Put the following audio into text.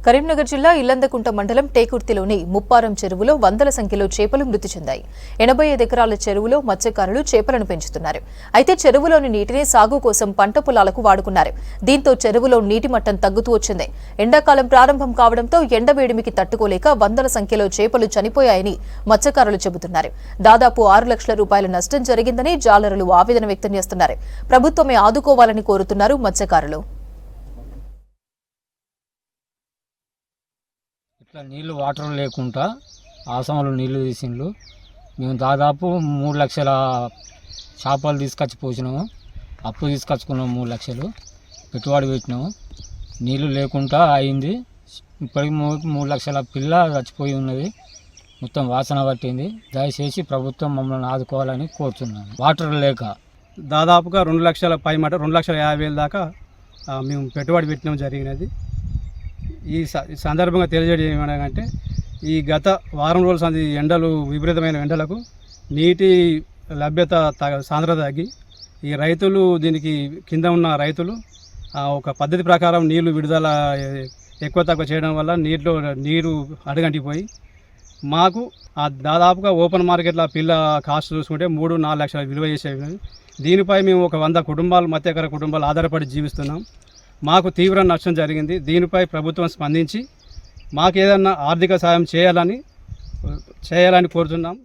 కరీంనగర్ జిల్లా ఇల్లందకుంట మండలం టేకుర్తిలోని ముప్పారం చెరువులో వందల సంఖ్యలో చేపలు మృతి చెందాయి. 85 ఎకరాల చెరువులో మత్స్యకారులు చేపలను పెంచుతున్నారు. అయితే చెరువులోని నీటిని సాగు కోసం పంట పొలాలకు వాడుకున్నారు. దీంతో చెరువులో నీటి మట్టం తగ్గుతూ వచ్చింది. ఎండాకాలం ప్రారంభం కావడంతో ఎండవేడిమికి తట్టుకోలేక వందల సంఖ్యలో చేపలు చనిపోయాయని మత్స్యకారులు చెబుతున్నారు. దాదాపు 6 లక్షల రూపాయల నష్టం జరిగిందని జాలరులు ఆవేదన వ్యక్తం చేస్తున్నారు. ప్రభుత్వమే ఆదుకోవాలని కోరుతున్నారు మత్స్యకారులు. ఇట్లా నీళ్ళు వాటర్ లేకుండా ఆసమలు నీళ్లు తీసిండ్రు. మేము దాదాపు 3 లక్షల చేపలు తీసుకొచ్చి పోసినాము. అప్పు తీసుకొచ్చుకున్నాము 3 లక్షలు పెట్టుబడి పెట్టినాము. నీళ్ళు లేకుండా అయింది. ఇప్పటికి 3 లక్షల పిల్ల చచ్చిపోయి ఉన్నది. మొత్తం వాసన పట్టింది. దయచేసి ప్రభుత్వం మమ్మల్ని ఆదుకోవాలని కోరుతున్నాను. వాటర్ లేక దాదాపుగా 2 లక్షల పై మాట 2,50,000 దాకా మేము పెట్టుబడి పెట్టడం జరిగినది. ఈ సందర్భంగా తెలియజేయడం ఏమనగానంటే ఈ గత వారం రోజుల సంది ఎండలు విపరీతమైన ఎండలకు నీటి లభ్యత సాంద్రత తగ్గి ఈ రైతులు దీనికి కింద ఉన్న రైతులు ఒక పద్ధతి ప్రకారం నీళ్లు విడుదల ఎక్కువ తక్కువ చేయడం వల్ల నీరు అడుగంటిపోయి మాకు దాదాపుగా ఓపెన్ మార్కెట్లో పిల్ల కాస్ట్ చూసుకుంటే 3-4 లక్షల విలువ చేసేవి. దీనిపై మేము ఒక 100 కుటుంబాలు మత్స్యకార కుటుంబాలు ఆధారపడి జీవిస్తున్నాం. మాకు తీవ్ర నష్టం జరిగింది. దీనిపై ప్రభుత్వం స్పందించి మాకు ఏదన్నా ఆర్థిక సాయం చేయాలని కోరుతున్నాం.